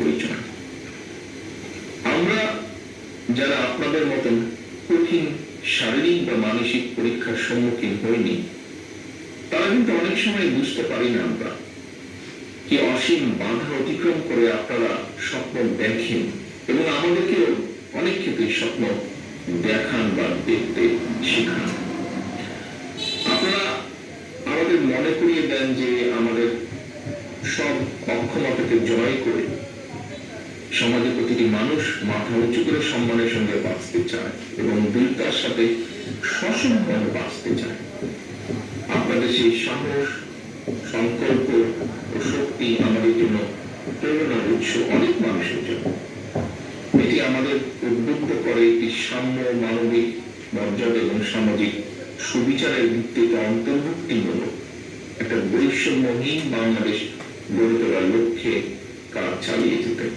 পরিচয়। আমরা যারা আপনাদের মতন কঠিন শারীরিক বা মানসিক পরীক্ষার সম্মুখীন হইনি, তারা কিন্তু অনেক সময় বুঝতে পারি না আমরা কি অসীম বাধা অতিক্রম করে আপনারা স্বপ্ন দেখেন এবং আমাদেরকেও অনেক ক্ষেত্রে স্বপ্ন দেখান বা দেখতে শেখান। আপনারা আমাদের মনে করিয়ে দেন যে আমাদের সব অক্ষমতাকে জয় করে সমাজের প্রতিটি মানুষ মাথা উঁচু করে সম্মানের সঙ্গে বাঁচতে চায় এবং দৃঢ়তার সাথে সসম্মানে বাঁচতে চায়। আপনাদের সেই সাহস, সংকল্প ও শক্তি আমাদের জন্য প্রেরণার উৎস অনেক মানুষের জন্য। এটি আমাদের উদ্বুদ্ধ করে একটি সাম্য, মানবিক মর্যাদা এবং সামাজিক সুবিচারের ভিত্তিতে অন্তর্ভুক্তিমূলক একটা বৈষম্যহীন বাংলাদেশ গড়ে তোলার লক্ষ্যে কাজ চালিয়ে যেতে।